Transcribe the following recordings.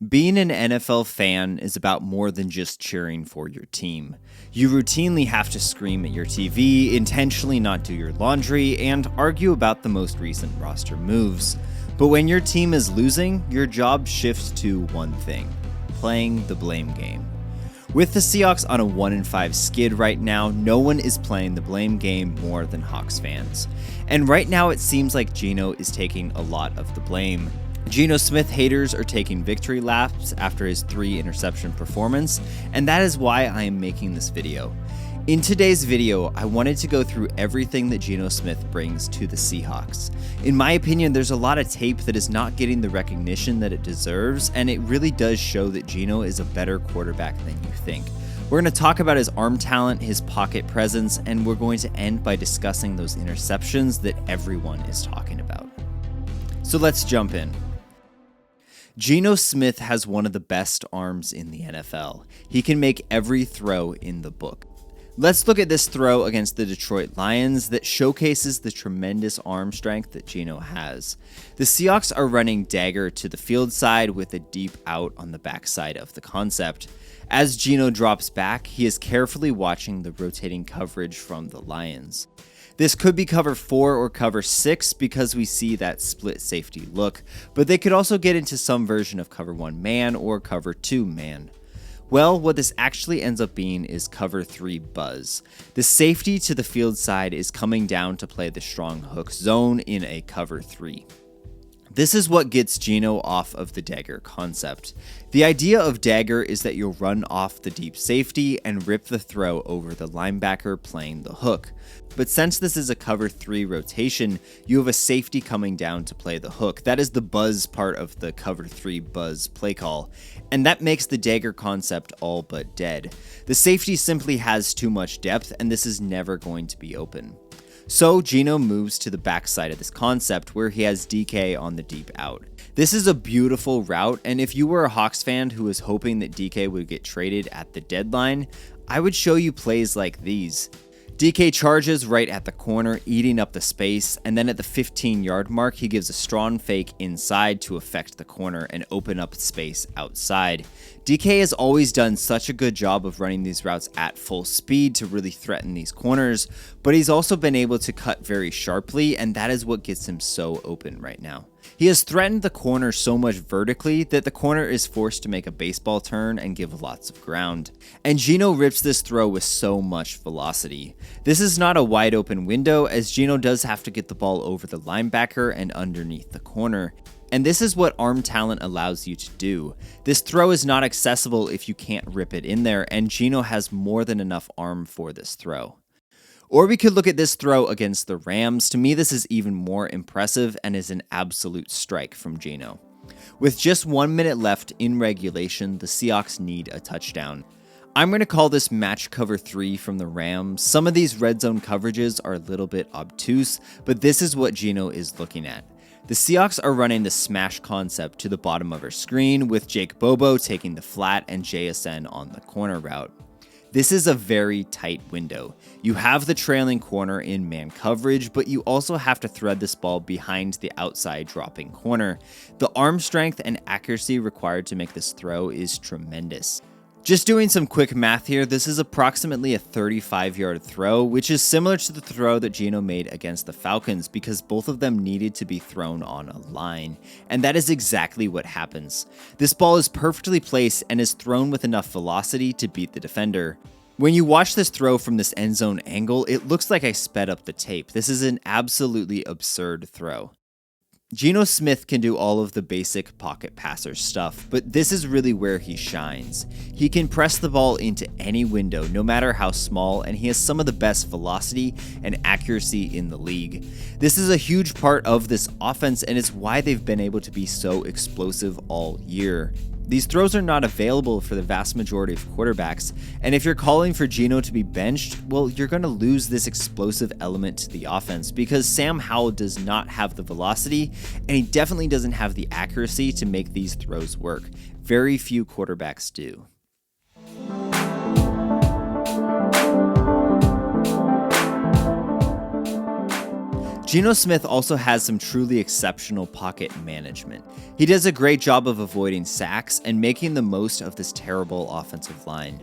Being an NFL fan is about more than just cheering for your team. You routinely have to scream at your TV, intentionally not do your laundry, and argue about the most recent roster moves. But when your team is losing, your job shifts to one thing: playing the blame game. With the Seahawks on a 1-5 skid right now, no one is playing the blame game more than Hawks fans. And right now it seems like Geno is taking a lot of the blame. Geno Smith haters are taking victory laps after his 3-interception performance, and that is why I am making this video. In today's video, I wanted to go through everything that Geno Smith brings to the Seahawks. In my opinion, there's a lot of tape that is not getting the recognition that it deserves, and it really does show that Geno is a better quarterback than you think. We're going to talk about his arm talent, his pocket presence, and we're going to end by discussing those interceptions that everyone is talking about. So let's jump in. Geno Smith has one of the best arms in the NFL. He can make every throw in the book. Let's look at this throw against the Detroit Lions that showcases the tremendous arm strength that Geno has. The Seahawks are running dagger to the field side with a deep out on the backside of the concept. As Geno drops back, he is carefully watching the rotating coverage from the Lions. This could be cover 4 or cover 6 because we see that split safety look, but they could also get into some version of cover 1 man or cover 2 man. Well, what this actually ends up being is cover 3 buzz. The safety to the field side is coming down to play the strong hook zone in a cover 3. This is what gets Geno off of the dagger concept. The idea of dagger is that you'll run off the deep safety and rip the throw over the linebacker playing the hook. But since this is a cover 3 rotation, you have a safety coming down to play the hook. That is the buzz part of the cover 3 buzz play call, and that makes the dagger concept all but dead. The safety simply has too much depth, and this is never going to be open. So Geno moves to the backside of this concept where he has DK on the deep out. This is a beautiful route, and if you were a Hawks fan who was hoping that DK would get traded at the deadline, I would show you plays like these. DK charges right at the corner, eating up the space, and then at the 15-yard mark, he gives a strong fake inside to affect the corner and open up space outside. DK has always done such a good job of running these routes at full speed to really threaten these corners, but he's also been able to cut very sharply, and that is what gets him so open right now. He has threatened the corner so much vertically that the corner is forced to make a baseball turn and give lots of ground. And Geno rips this throw with so much velocity. This is not a wide open window, as Geno does have to get the ball over the linebacker and underneath the corner. And this is what arm talent allows you to do. This throw is not accessible if you can't rip it in there, and Geno has more than enough arm for this throw. Or we could look at this throw against the Rams. To me, this is even more impressive and is an absolute strike from Geno. With just 1 minute left in regulation, the Seahawks need a touchdown. I'm going to call this match cover 3 from the Rams. Some of these red zone coverages are a little bit obtuse, but this is what Geno is looking at. The Seahawks are running the smash concept to the bottom of our screen with Jake Bobo taking the flat and JSN on the corner route. This is a very tight window. You have the trailing corner in man coverage, but you also have to thread this ball behind the outside dropping corner. The arm strength and accuracy required to make this throw is tremendous. Just doing some quick math here, this is approximately a 35-yard throw, which is similar to the throw that Geno made against the Falcons because both of them needed to be thrown on a line. And that is exactly what happens. This ball is perfectly placed and is thrown with enough velocity to beat the defender. When you watch this throw from this end zone angle, it looks like I sped up the tape. This is an absolutely absurd throw. Geno Smith can do all of the basic pocket passer stuff, but this is really where he shines. He can press the ball into any window, no matter how small, and he has some of the best velocity and accuracy in the league. This is a huge part of this offense, and it's why they've been able to be so explosive all year. These throws are not available for the vast majority of quarterbacks, and if you're calling for Geno to be benched, well, you're going to lose this explosive element to the offense because Sam Howell does not have the velocity, and he definitely doesn't have the accuracy to make these throws work. Very few quarterbacks do. Geno Smith also has some truly exceptional pocket management. He does a great job of avoiding sacks and making the most of this terrible offensive line.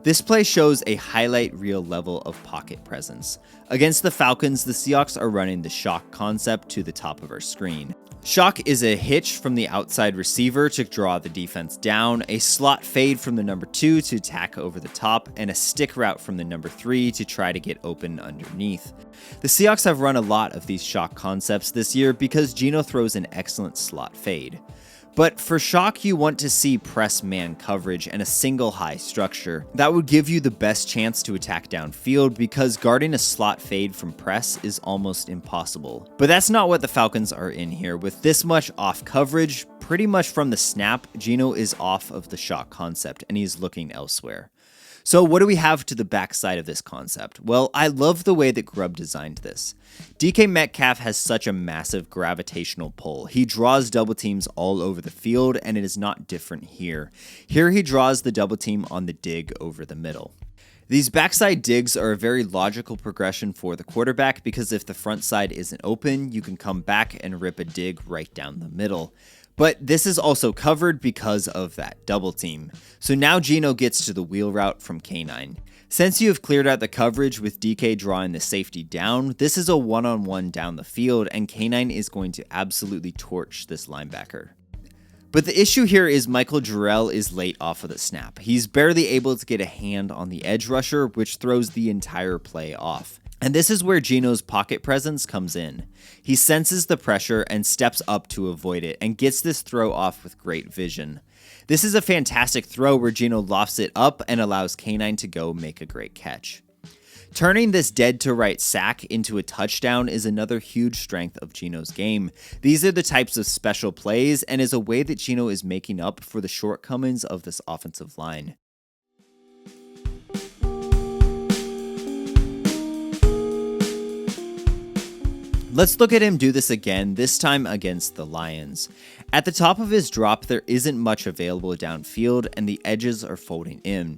This play shows a highlight reel level of pocket presence. Against the Falcons, the Seahawks are running the shock concept to the top of our screen. Shock is a hitch from the outside receiver to draw the defense down, a slot fade from the number 2 to attack over the top, and a stick route from the number 3 to try to get open underneath. The Seahawks have run a lot of these shock concepts this year because Geno throws an excellent slot fade. But for shock, you want to see press man coverage and a single high structure. That would give you the best chance to attack downfield because guarding a slot fade from press is almost impossible. But that's not what the Falcons are in here. With this much off coverage, pretty much from the snap, Geno is off of the shock concept and he's looking elsewhere. So what do we have to the backside of this concept? Well, I love the way that Grubb designed this. DK Metcalf has such a massive gravitational pull. He draws double teams all over the field, and it is not different here. Here he draws the double team on the dig over the middle. These backside digs are a very logical progression for the quarterback because if the front side isn't open, you can come back and rip a dig right down the middle. But this is also covered because of that double team. So now Geno gets to the wheel route from K9. Since you have cleared out the coverage with DK drawing the safety down, this is a one-on-one down the field and K9 is going to absolutely torch this linebacker. But the issue here is Michael Jarrell is late off of the snap. He's barely able to get a hand on the edge rusher, which throws the entire play off. And this is where Geno's pocket presence comes in. He senses the pressure and steps up to avoid it and gets this throw off with great vision. This is a fantastic throw where Geno lofts it up and allows K9 to go make a great catch. Turning this dead to right sack into a touchdown is another huge strength of Geno's game. These are the types of special plays and is a way that Geno is making up for the shortcomings of this offensive line. Let's look at him do this again, this time against the Lions. At the top of his drop, there isn't much available downfield and the edges are folding in.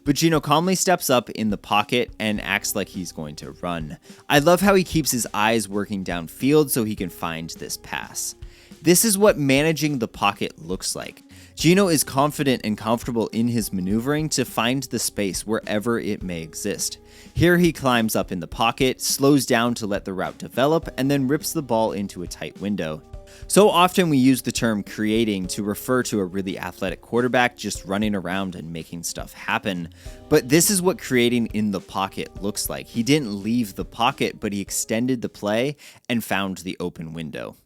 But Geno calmly steps up in the pocket and acts like he's going to run. I love how he keeps his eyes working downfield so he can find this pass. This is what managing the pocket looks like. Geno is confident and comfortable in his maneuvering to find the space wherever it may exist. Here he climbs up in the pocket, slows down to let the route develop, and then rips the ball into a tight window. So often we use the term creating to refer to a really athletic quarterback just running around and making stuff happen. But this is what creating in the pocket looks like. He didn't leave the pocket, but he extended the play and found the open window.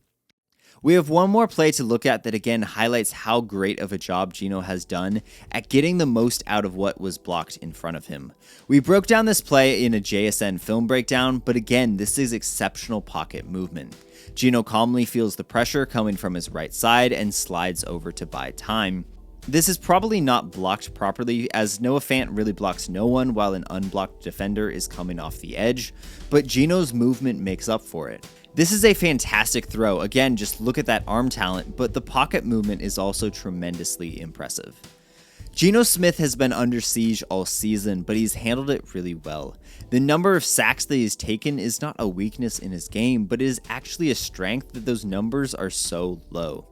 We have one more play to look at that again highlights how great of a job Geno has done at getting the most out of what was blocked in front of him. We broke down this play in a JSN film breakdown, but again, this is exceptional pocket movement. Geno calmly feels the pressure coming from his right side and slides over to buy time. This is probably not blocked properly as Noah Fant really blocks no one while an unblocked defender is coming off the edge, but Geno's movement makes up for it. This is a fantastic throw. Again, just look at that arm talent, but the pocket movement is also tremendously impressive. Geno Smith has been under siege all season, but he's handled it really well. The number of sacks that he's taken is not a weakness in his game, but it is actually a strength that those numbers are so low.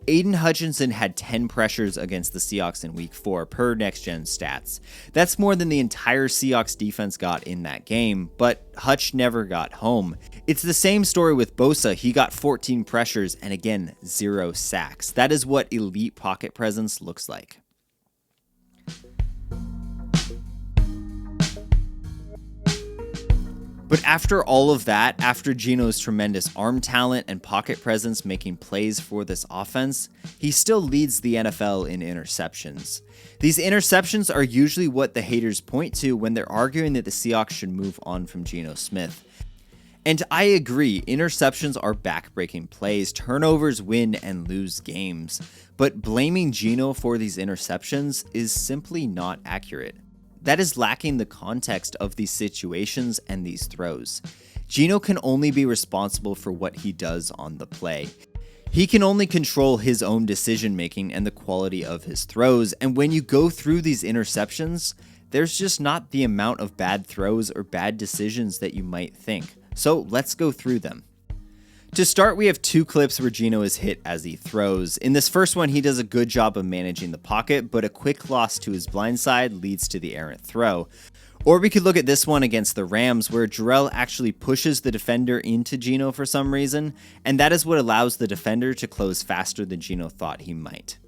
Aiden Hutchinson had 10 pressures against the Seahawks in Week 4 per Next Gen stats. That's more than the entire Seahawks defense got in that game, but Hutch never got home. It's the same story with Bosa. He got 14 pressures and again, 0 sacks. That is what elite pocket presence looks like. But after all of that, after Geno's tremendous arm talent and pocket presence making plays for this offense, he still leads the NFL in interceptions. These interceptions are usually what the haters point to when they're arguing that the Seahawks should move on from Geno Smith. And I agree, interceptions are back-breaking plays, turnovers win and lose games, but blaming Geno for these interceptions is simply not accurate. That is lacking the context of these situations and these throws. Geno can only be responsible for what he does on the play. He can only control his own decision making and the quality of his throws, and when you go through these interceptions, there's just not the amount of bad throws or bad decisions that you might think. So let's go through them. To start, we have two clips where Geno is hit as he throws. In this first one, he does a good job of managing the pocket, but a quick loss to his blind side leads to the errant throw. Or we could look at this one against the Rams, where Jarrell actually pushes the defender into Geno for some reason, and that is what allows the defender to close faster than Geno thought he might.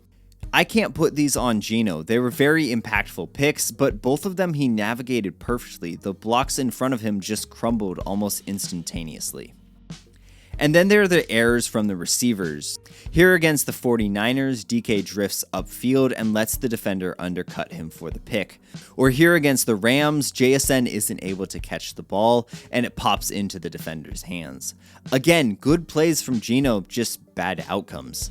I can't put these on Geno. They were very impactful picks, but both of them he navigated perfectly. The blocks in front of him just crumbled almost instantaneously. And then there are the errors from the receivers. Here against the 49ers, DK drifts upfield and lets the defender undercut him for the pick. Or here against the Rams, JSN isn't able to catch the ball and it pops into the defender's hands. Again, good plays from Geno, just bad outcomes.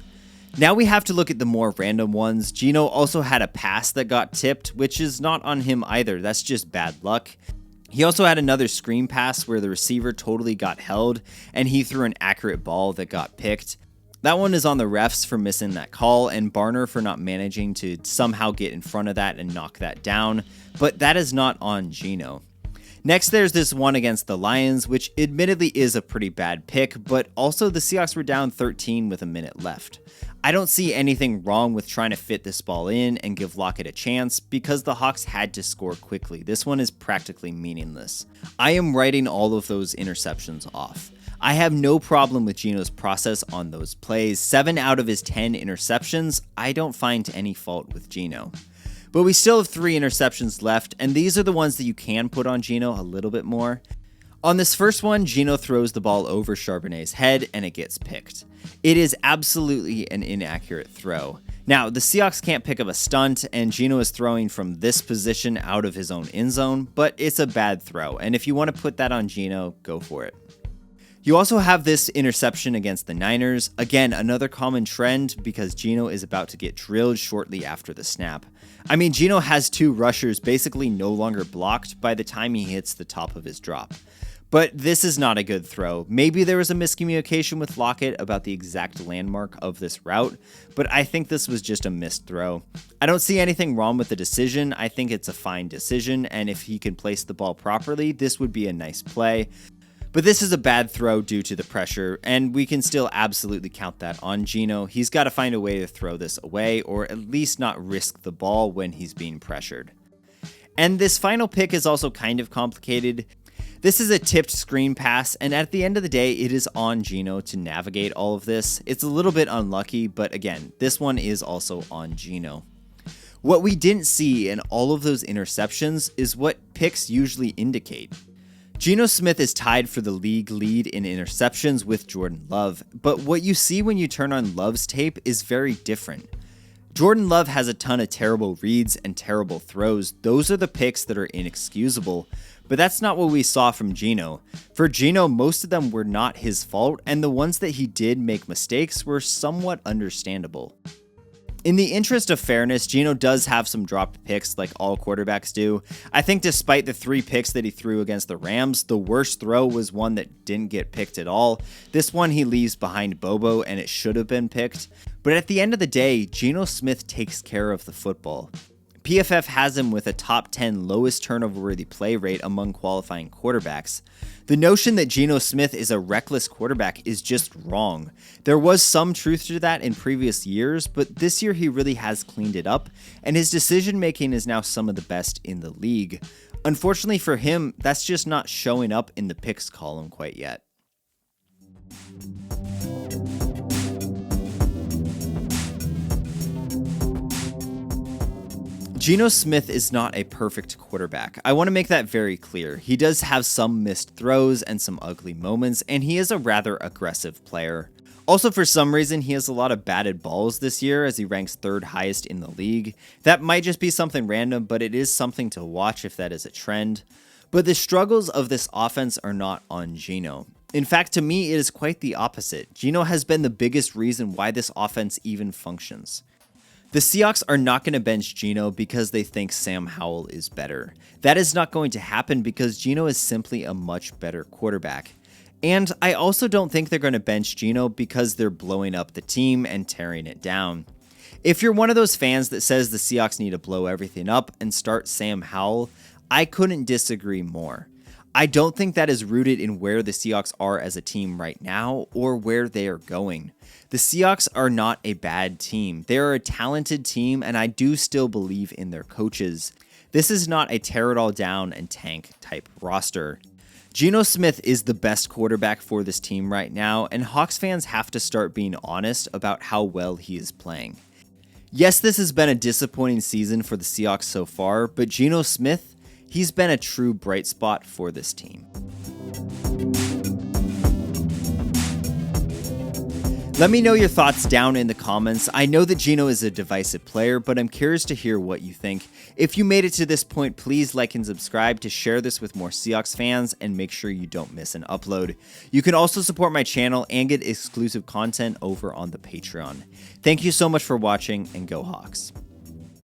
Now we have to look at the more random ones. Geno also had a pass that got tipped, which is not on him either. That's just bad luck. He also had another screen pass where the receiver totally got held and he threw an accurate ball that got picked. That one is on the refs for missing that call and Barner for not managing to somehow get in front of that and knock that down, but that is not on Geno. Next, there's this one against the Lions, which admittedly is a pretty bad pick, but also the Seahawks were down 13 with a minute left. I don't see anything wrong with trying to fit this ball in and give Lockett a chance because the Hawks had to score quickly. This one is practically meaningless. I am writing all of those interceptions off. I have no problem with Geno's process on those plays. 7 out of his 10 interceptions, I don't find any fault with Geno. But we still have 3 interceptions left, and these are the ones that you can put on Geno a little bit more. On this first one, Geno throws the ball over Charbonnet's head and it gets picked. It is absolutely an inaccurate throw. Now, the Seahawks can't pick up a stunt, and Geno is throwing from this position out of his own end zone, but it's a bad throw, and if you want to put that on Geno, go for it. You also have this interception against the Niners. Again, another common trend because Geno is about to get drilled shortly after the snap. I mean, Geno has 2 rushers basically no longer blocked by the time he hits the top of his drop. But this is not a good throw. Maybe there was a miscommunication with Lockett about the exact landmark of this route, but I think this was just a missed throw. I don't see anything wrong with the decision. I think it's a fine decision, and if he can place the ball properly, this would be a nice play. But this is a bad throw due to the pressure, and we can still absolutely count that on Geno. He's got to find a way to throw this away, or at least not risk the ball when he's being pressured. And this final pick is also kind of complicated. This is a tipped screen pass, and at the end of the day, it is on Geno to navigate all of this. It's a little bit unlucky, but again, this one is also on Geno. What we didn't see in all of those interceptions is what picks usually indicate. Geno Smith is tied for the league lead in interceptions with Jordan Love, but what you see when you turn on Love's tape is very different. Jordan Love has a ton of terrible reads and terrible throws. Those are the picks that are inexcusable, but that's not what we saw from Geno. For Geno, most of them were not his fault, and the ones that he did make mistakes were somewhat understandable. In the interest of fairness, Geno does have some dropped picks like all quarterbacks do. I think despite the 3 picks that he threw against the Rams, the worst throw was one that didn't get picked at all. This one he leaves behind Bobo and it should have been picked. But at the end of the day, Geno Smith takes care of the football. PFF has him with a top 10 lowest turnover-worthy play rate among qualifying quarterbacks. The notion that Geno Smith is a reckless quarterback is just wrong. There was some truth to that in previous years, but this year he really has cleaned it up, and his decision-making is now some of the best in the league. Unfortunately for him, that's just not showing up in the picks column quite yet. Geno Smith is not a perfect quarterback. I want to make that very clear. He does have some missed throws and some ugly moments, and he is a rather aggressive player. Also, for some reason, he has a lot of batted balls this year as he ranks 3rd highest in the league. That might just be something random, but it is something to watch if that is a trend. But the struggles of this offense are not on Geno. In fact, to me, it is quite the opposite. Geno has been the biggest reason why this offense even functions. The Seahawks are not going to bench Geno because they think Sam Howell is better. That is not going to happen because Geno is simply a much better quarterback. And I also don't think they're going to bench Geno because they're blowing up the team and tearing it down. If you're one of those fans that says the Seahawks need to blow everything up and start Sam Howell, I couldn't disagree more. I don't think that is rooted in where the Seahawks are as a team right now or where they are going. The Seahawks are not a bad team. They are a talented team, and I do still believe in their coaches. This is not a tear it all down and tank type roster. Geno Smith is the best quarterback for this team right now, and Hawks fans have to start being honest about how well he is playing. Yes, this has been a disappointing season for the Seahawks so far, but Geno Smith, he's been a true bright spot for this team. Let me know your thoughts down in the comments. I know that Geno is a divisive player, but I'm curious to hear what you think. If you made it to this point, please like and subscribe to share this with more Seahawks fans and make sure you don't miss an upload. You can also support my channel and get exclusive content over on the Patreon. Thank you so much for watching, and go Hawks.